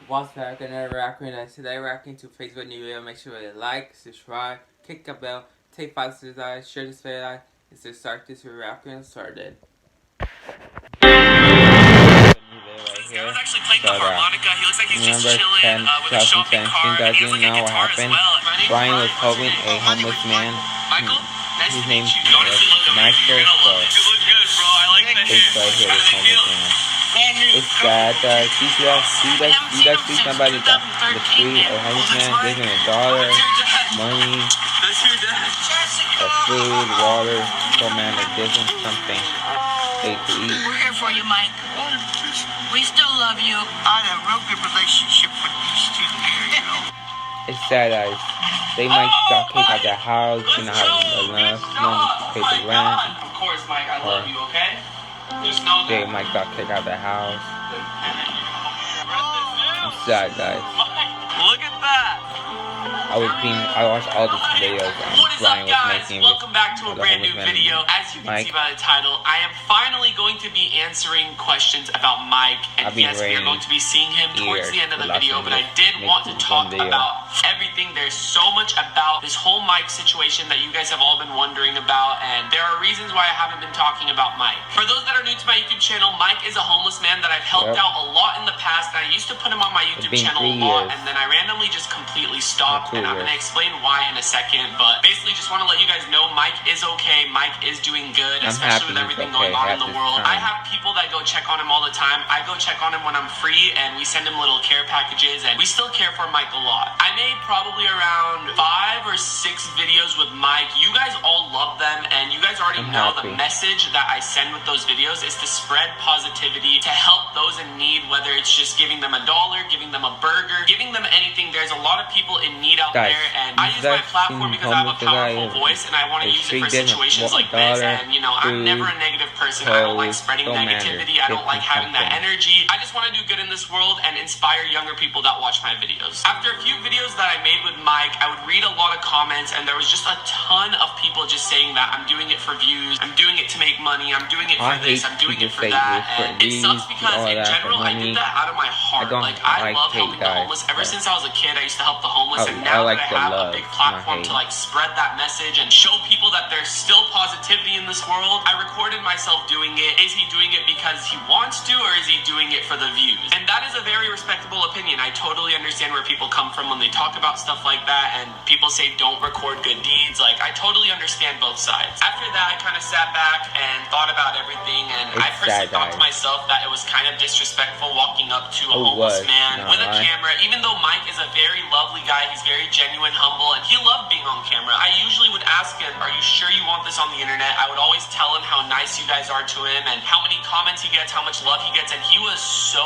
What's back? Another rapper, and today reacting to Facebook new video. Make sure to like, subscribe, click the bell, take 5 steps, share this video, and to start this reacting started. This guy was actually playing the harmonica. He looks like he's just chilling with a shopping cart, and he has like a guitar as well. Brian was helping a homeless man. Michael, nice to meet you. Honestly, look Michael, you're gonna love it. You look good, bro. I like the hair. How does it feel? It's sad that he does see somebody that the street or homeless man gives him $1, money, food, water, so man that gives him something they to eat. We're here for you, Mike. We still love you. I had a real good relationship with these two here, you know. It's sad that they might got kicked out their house, not having enough money to pay the rent. Of course, Mike, I love you, okay? Just know that. They might got kicked out their house. I'm sad, guys. Look at that. I watched all these videos What is Brian up, was guys? making Welcome back to a with the brand new homeless man. video. As you can see by the title, I am finally going to be answering questions about Mike. And yes, we are going to be seeing him towards the end of the video, but I did want to talk about everything. There's so much about this whole Mike situation that you guys have all been wondering about, and there are reasons why I haven't been talking about Mike. For those that are new to my YouTube channel, Mike is a homeless man that I've helped out a lot in the past, and I used to put him on my YouTube channel a lot, and then I randomly just completely stopped, and I'm going to explain why in a second, but basically just want to let you guys know Mike is okay. Mike is doing good, especially with everything going on in the world. I have people that go check on him all the time. I go check on him when I'm free, and we send him little care packages, and we still care for Mike a lot. I made probably around 5 or 6 videos with Mike. You guys all love them, and you guys already know the message that I send with those videos is to spread positivity, to help those in need, whether it's just giving them $1, giving them a burger, giving them anything. There's a lot of people in need out there, and I use my platform because I have a powerful voice, and I want to use it for situations like this. And you know, I'm never a negative person. I don't like spreading negativity. I don't like having that energy. I just want to do good in this world and inspire younger people that watch my videos. After a few videos that I made with Mike, I would read a lot of comments, and there was just a ton of people just saying that I'm doing it for views, I'm doing it to make money, I'm doing it for this, I'm doing it for that. And it sucks because in general, I did that out of my heart. Like, I love helping the homeless. Ever since I was a kid, I used to help the homeless, and now that I have a big platform to like spread that message and show people that there's still positivity in this world, I recorded myself doing it. Is he doing it because he wants to, or is he doing it for the views? And that is a very respectable opinion. I totally understand where people come from when they talk about stuff like that, and people say don't record good deeds. Like, I totally understand both sides. After that, I kind of sat back and thought about everything, and I personally thought to myself that it was kind of disrespectful walking up to a homeless man with a camera. Even though Mike is a very lovely guy, he's very genuine, humble, and he loved being on camera. I usually would ask him, are you sure you want this on the internet? I would always tell him how nice you guys are to him and how many comments he gets, how much love he gets, and he was so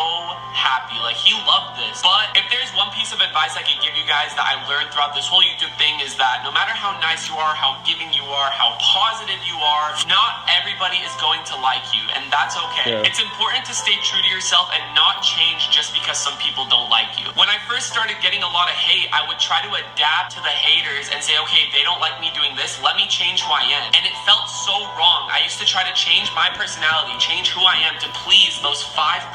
happy. Like, he loved this. But if there's one piece of advice I could give you guys that I learned throughout this whole YouTube thing is that no matter how nice you are, how giving you are, how positive you are, not everybody is going to like you, and that's okay. It's important to stay true to yourself and not change just because some people don't like you. When I first started getting a lot of hate, I would try to adapt to the haters and say, okay, they don't like me doing this, let me change who I am. And it felt so wrong. I used to try to change my personality, change who I am to please those 5%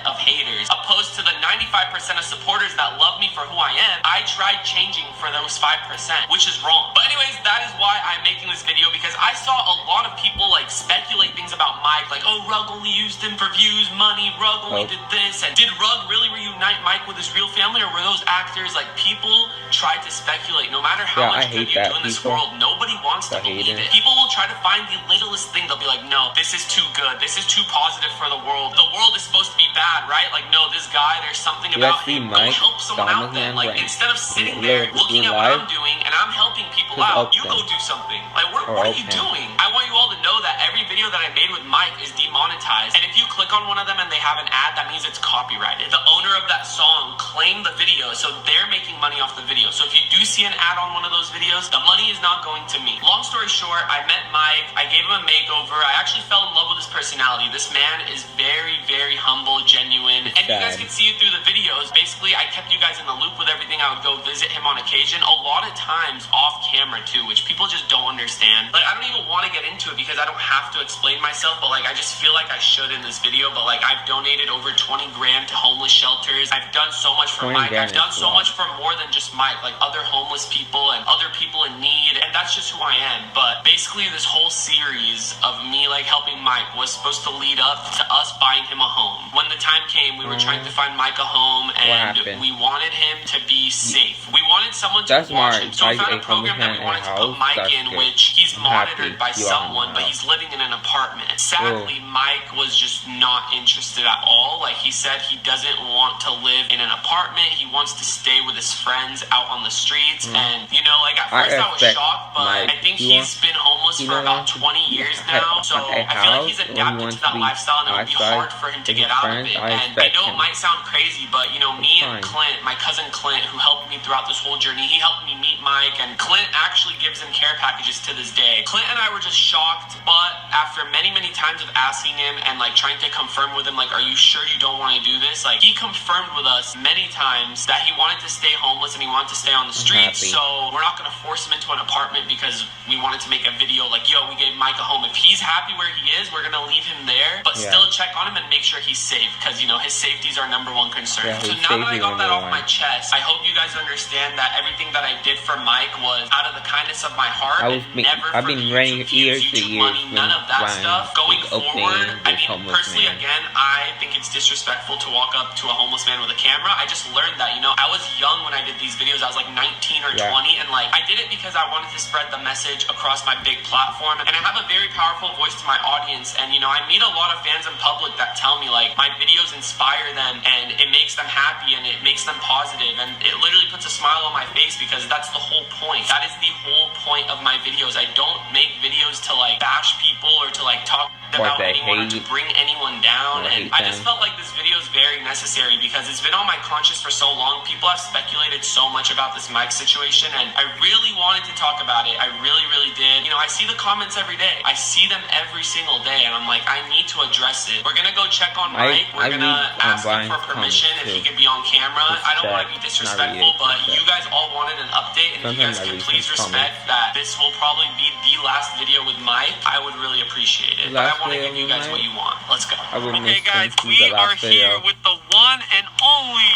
of haters, opposed to the 95% of supporters that love me for who I am. I tried changing for those 5%, which is wrong. But anyways, that is why I'm making this video, because I saw a lot of people like speculate things about Mike, like, oh, Rug only used him for views, money, Rug only did this, and did Rug really reunite Mike with his real family, or were those actors? Like, people try to speculate. No matter how much good you do in this world, nobody wants to believe it. People will try to find the littlest thing. They'll be like, no, this is too good, this is too positive for the world. The world is supposed to be bad, right? Like, no, this guy, there's something about him. Go help someone out then. Like, instead of sitting there looking at what I'm doing and I'm helping people out, you go do something. Like, what are you doing? I want you all to know that every video that I made with Mike is demonetized, and if you click on one of them and they have an ad, that means it's copyrighted. The owner of that song claimed the video, so they're making money off the video. So if you do see an ad on one of those videos, the money is not going to me. Long story short, I met Mike, I gave him a makeover, I actually fell in love with this person personality. This man is very, very humble, genuine, and you guys can see it through the videos. Basically, I kept you guys in the loop with everything. I would go visit him on occasion, a lot of times off camera too, which people just don't understand. Like, I don't even want to get into it because I don't have to explain myself, but like, I just feel like I should in this video. But like, I've donated over 20 grand to homeless shelters. I've done so much for Mike. I've done so much for more than just Mike, like other homeless people and other people in need, and that's just who I am. But basically, this whole series of me like helping Mike was supposed to lead up to us buying him a home. When the time came, we were trying to find Mike a home, and we wanted him to be safe. We wanted someone to watch him. So we found a program that we wanted to put Mike in, which he's monitored by someone, but he's living in an apartment. Sadly, Mike was just not interested at all. Like, he said he doesn't want to live in an apartment. He wants to stay with his friends out on the streets. And, you know, like, at first I was shocked, but I think he's been homeless for about 20 years now. So I feel like he's adapted to that lifestyle, and it would be hard for him to get out of it. And I know it might sound crazy, but, you know, me and Clint, my cousin Clint, who helped me throughout this whole journey, he helped me meet Mike, and Clint actually gives him care packages to this day. Clint and I were just shocked, but after many, many times of asking him and like trying to confirm with him, like, are you sure you don't want to do this? Like, he confirmed with us many times that he wanted to stay homeless and he wanted to stay on the streets. So we're not going to force him into an apartment because we wanted to make a video like, yo, we gave Mike a home. If he's happy where he is, we're going to leave him there, but still check on him and make sure he's safe, because, you know, his safety is our number one concern. So now that I got that off my chest, I hope you guys understand that everything that I did for Mike was out of the kindness of my heart. I've been running years to years, none of that stuff. Going forward, I mean, personally, again, I think it's disrespectful to walk up to a homeless man with a camera. I just learned that, you know, I was young when I did these videos. I was like 19 or 20, and like, I did it because I wanted to spread the message across my big platform, and I have a very powerful voice to my audience. And, you know, I meet a lot of fans in public that tell me like my videos inspire them and it makes them happy and it makes them positive, and it literally puts a smile on my face, because that's the whole point. That is the whole point of my videos. I don't make videos to like bash people or to like talk about anyone or to bring anyone down, and I just felt like this video is very necessary because it's been on my conscience for so long. People have speculated so much about this Mike situation, and I really wanted to talk about it. I really, really did. You know, I see the comments every day. I see them every single day, and I'm like, I need to address it. We're gonna go check on Mike. We're gonna ask him for permission if he can be on camera. I don't want to be disrespectful, but you guys all wanted an update, and if you guys can please respect that this will probably be the last video with Mike, I would really appreciate it. But I want to give you guys what you want. Let's go. Okay, guys, we are here with the one and only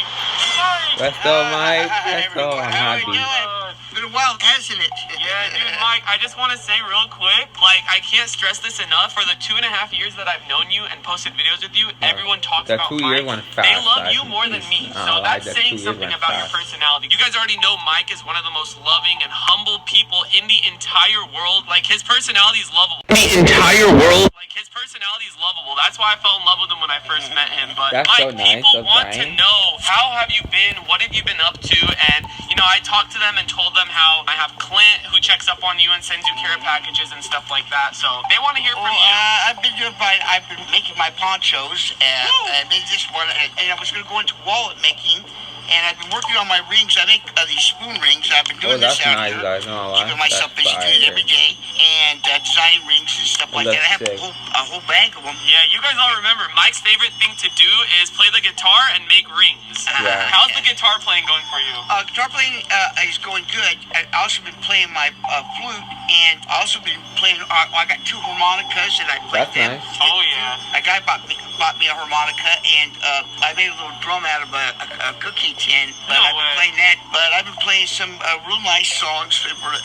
Mike. Let's go, Mike. Let's go. I'm happy. Been a while, hasn't it? Yeah, dude, Mike, I just want to say real quick, like, I can't stress this enough. For the 2.5 years that I've known you and posted videos with you, everyone talks about Mike. They love you more than me. So that's saying something about your personality. You guys already know Mike is one of the most loving and humble people in the entire world. Like, his personality is lovable. The entire world. Like, his personality is lovable. That's why I fell in love with him when I first met him. But Mike, people want to know, how have you been? What have you been up to? And, you know, I talked to them and told them how I have Clint who checks up on you and sends you care packages and stuff like that. So they want to hear from you. I've been making my ponchos, and they just want, and I was going to go into wallet making. And I've been working on my rings. I make these spoon rings. I've been doing this out here, keeping myself busy doing it every day, and designing rings and stuff like that. I have a whole bag of them. Yeah, you guys all remember, Mike's favorite thing to do is play the guitar and make rings. How's the guitar playing going for you? Guitar playing is going good. I've also been playing my flute, and I also been playing, I got 2 harmonicas, and I played them. Nice. Oh, yeah. A guy bought me a harmonica, and I made a little drum out of a cookie tin. But I've been playing that. But I've been playing some real nice songs over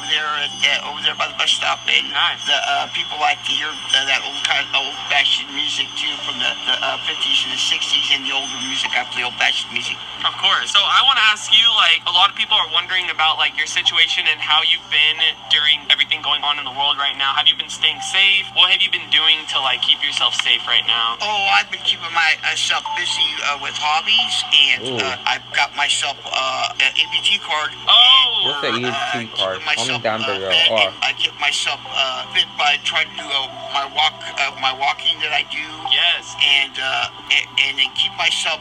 there by the bus stop, and the people like to hear that old-fashioned music too, from the 50s and the 60s, and the older music. I play old-fashioned music. Of course. So I want to ask you, like, a lot of people are wondering about like your situation and how you've been during everything going on in the world right now. Have you been staying safe? What have you been doing to like keep yourself safe right now? Oh, I've been keeping myself busy with hobbies, and I've got myself an EBT card. Oh! What's the EBT card? Comment down below. I get myself fit by trying to do my walking that I do. Yes. And then keep myself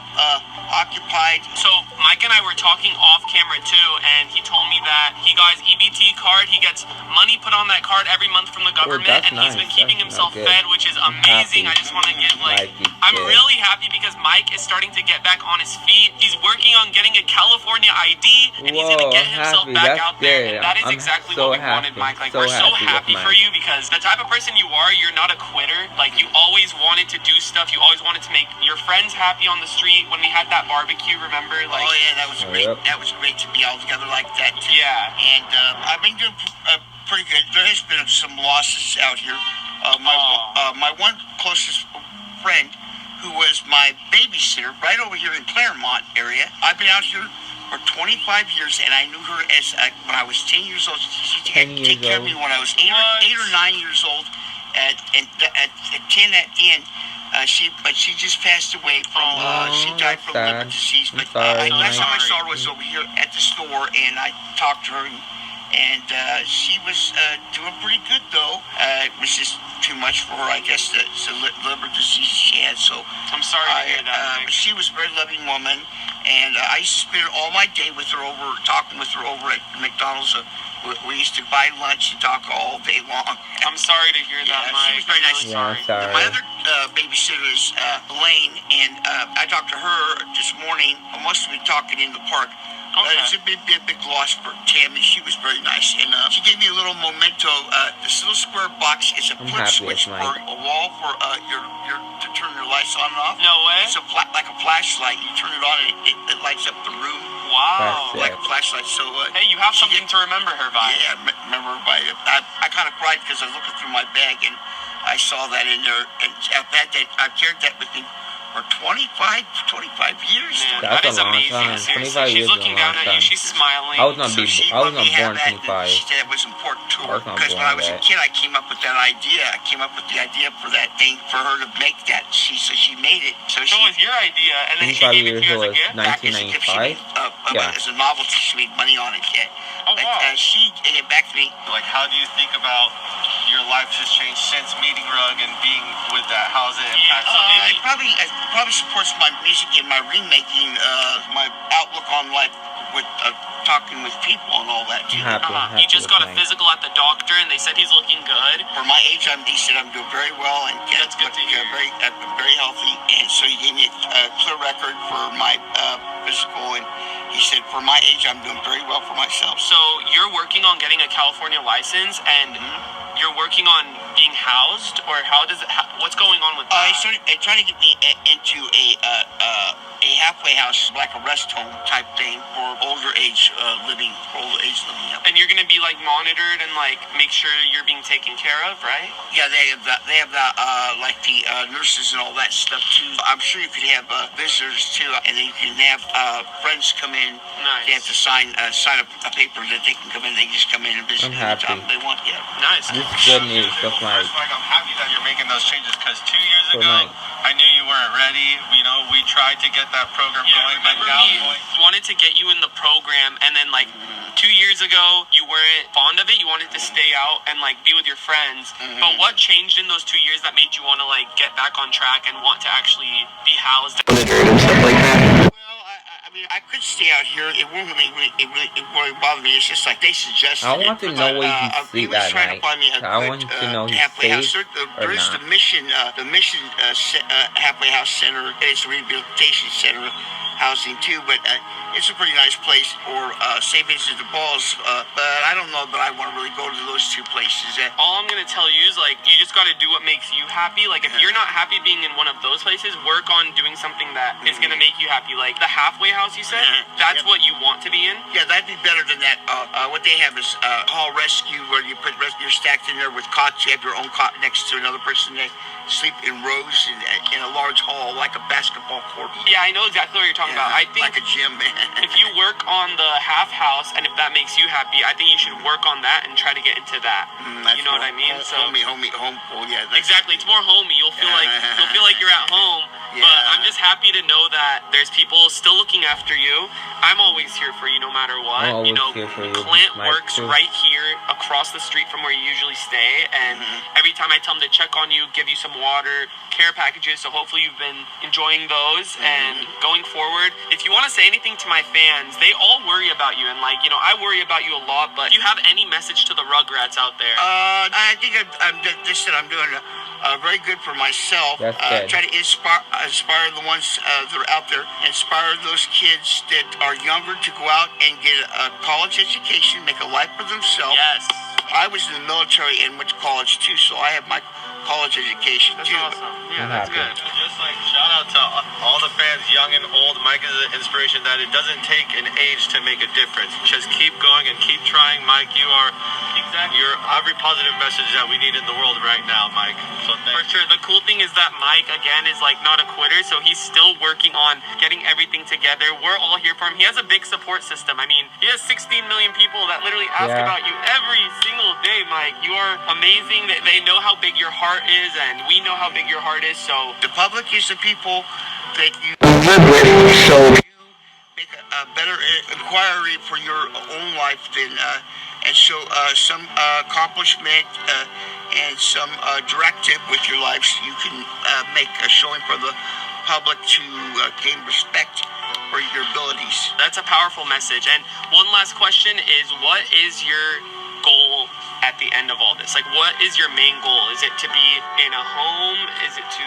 occupied. So Mike and I were talking off camera too, and he told me that he got his EBT card. He gets money put on that card every month from the government, and he's been keeping himself fed, which is amazing. I just want to get I'm really happy because Mike is starting to get back on his feet. He's working on getting a California ID, and he's going to get himself back out there. And that is exactly what we wanted, Mike. Like, we're so happy for you because the type of person you are, you're not a quitter. Like, you always wanted to do stuff. You always wanted to make your friends happy on the street. When we had that barbecue, remember? Like, oh yeah, that was great. That was great to be all together like that too. Yeah. And I've been doing pretty good. There has been some losses out here. My one closest friend, who was my babysitter right over here in Claremont area. I've been out here for 25 years, and I knew her as when I was 10 years old. She had to take care of me when I was 8 or 9 years old. At 10 at the end, she just passed away from she died from liver disease. But last time I saw her was over here at the store, and I talked to her. And she was doing pretty good, though. It was just too much for her, I guess, the liver disease she had. So I'm sorry to hear that. She was a very loving woman, and I used to spend all my day with her talking with her over at McDonald's. We used to buy lunch and talk all day long. I'm sorry to hear that, Mike. She was very nice. Really sorry. My other babysitter is Elaine, and I talked to her this morning. I must have been talking in the park. Okay. It's a big loss for Tammy. She was very nice, and she gave me a little memento. This little square box is a flip switch for a wall for to turn your lights on and off. No way. It's like a flashlight. You turn it on, and it lights up the room. Wow. Like a flashlight. So hey, you have something to remember her by. Yeah, remember her by. I kind of cried because I was looking through my bag and I saw that in there, and I've carried that with me for 25 years. Man, that is amazing. Seriously, she's looking down at you. She's smiling. I was not born 25. She said it was important to her because when I was a kid, I came up with that idea. I came up with the idea for that thing for her to make that. She made it. So it was your idea, and then she gave it to you as a gift. 1995. As a novelty, she made money on it. Yeah. Oh wow. She gave it back to me. Like, how do you think about your life has changed since meeting Rug and being with that? How's it impacted you? It probably supports my music and my remaking, my outlook on life with talking with people and all that too. He just got a physical at the doctor, and they said he's looking good. For my age, he said I'm doing very well and that's good to hear. Very healthy. And so he gave me a clear record for my physical, and he said for my age, I'm doing very well for myself. So you're working on getting a California license, and you're working on being housed, or what's going on with that? He tried to get me into a halfway house, like a rest home type thing for older age living. And you're gonna be like monitored and like make sure you're being taken care of, right? Yeah, they have like the nurses and all that stuff too. I'm sure you could have visitors too, and then you can have friends come in. Nice. They have to sign a paper that they can come in. They can just come in and visit anytime they want. Yeah. Nice. This is good news. That's Like, I'm happy that you're making those changes because 2 years ago, I knew you weren't ready. You know, we tried to get that program going, but now we wanted to get you in the program, and then like 2 years ago, you weren't fond of it. You wanted to stay out and like be with your friends. But what changed in those 2 years that made you want to like get back on track and want to actually be housed? I mean, I could stay out here. It wouldn't really bother me. It's just like they suggested. I want to know where you sleep that night. I want to know his face There is the Mission Halfway House Center. It's a rehabilitation center housing too, but it's a pretty nice place for St. Vincent de Paul's. But I don't know that I want to really go to those two places. All I'm gonna tell you is like you just got to do what makes you happy. Like if you're not happy being in one of those places, work on doing something that is gonna make you happy. Like the halfway house you said, that's what you want to be in. Yeah, that'd be better than that. What they have is hall rescue, where you're stacked in there with cots. You have your own cot next to another person. sleep in rows in a large hall like a basketball court. Yeah, I know exactly what you're talking about. I think like a gym, man. If you work on the half house, and if that makes you happy, I think you should work on that and try to get into that. You know what I mean? Home pool, yeah. Exactly, it's more homey. You'll feel like you're at home. Yeah. But I'm just happy to know that there's people still looking after you. I'm always here for you no matter what. I'm always here for you, Clint Mike, works too. right here across the street from where you usually stay, and every time I tell him to check on you, give you some water, care packages, so hopefully you've been enjoying those. And going forward, if you want to say anything to my fans, they all worry about you, and like, you know, I worry about you a lot, but do you have any message to the Rugrats out there? I think I'm doing very good for myself. Try to inspire the ones that are out there, inspire those kids that are younger to go out and get a college education, make a life for themselves. Yes. I was in the military and went to college too, so I have my college education That's too. awesome. Yeah, that's good. Just like shout out to all the fans, young and old. Mike is an inspiration that it doesn't take an age to make a difference. Just keep going and keep trying, Mike. You're every positive message that we need in the world right now, Mike. So For sure. The cool thing is that Mike, again, is like not a quitter, so he's still working on getting everything together. We're all here for him. He has a big support system. I mean, he has 16 million people that literally ask about you every single day, Mike. You are amazing. They know how big your heart is, and we know how big your heart is, so... The public is the people that you make a better inquiry for your own life than and show some accomplishment and some directive with your life, so you can make a showing for the public to gain respect for your abilities. That's a powerful message. And one last question is, what is your goal at the end of all this? Like, what is your main goal? Is it to be in a home? Is it to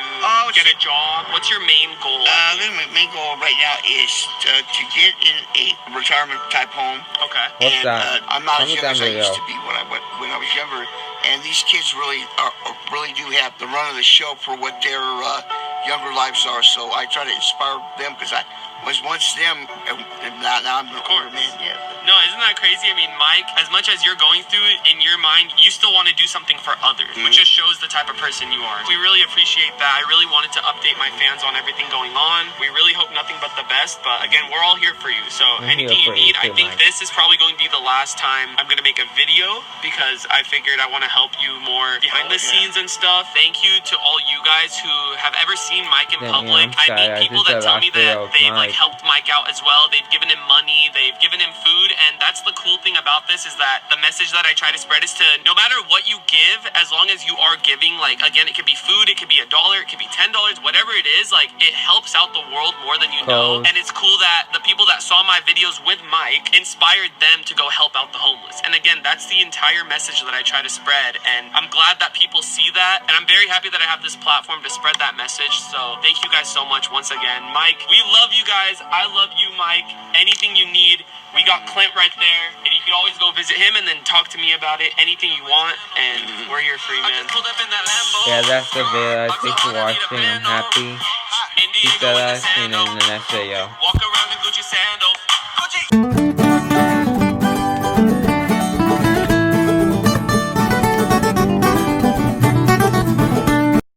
get a job? What's your main goal? My main goal right now is to get in a retirement type home. Okay. What's that? I'm not as young as I used to be when I was younger, and these kids really do have the run of the show for what their younger lives are. So I try to inspire them because I was once them, and now I'm an older man. Yeah. No, isn't that crazy? I mean, Mike, as much as you're going through it in your mind, you still want to do something for others, which just shows the type of person you are. We really appreciate that. I really wanted to update my fans on everything going on. We really hope nothing but the best, but again, we're all here for you. So anything you need, I think this is probably going to be the last time I'm going to make a video, because I figured I want to help you more behind the scenes and stuff. Thank you to all you guys who have ever seen Mike in public. I meet people that tell me that they've like helped Mike out as well. They've given him money, they've given him food, and that's the cool thing about this, is that the message that I try to spread is to, no matter what you give, as long as you are giving, like, again, it could be food, it could be $1, it could be $10, whatever it is, like, it helps out the world more than you know. And it's cool that the people that saw my videos with Mike inspired them to go help out the homeless. And again, that's the entire message that I try to spread, and I'm glad that people see that, and I'm very happy that I have this platform to spread that message. So thank you guys so much once again. Mike, we love you guys. I love you, Mike. Anything you need, we got Clint right there, and you can always go visit him and then talk to me about it. Anything you want, and we're here for you, man. Yeah, that's the video. Thanks for watching. I'm happy. Peace out, guys. See you in the next video.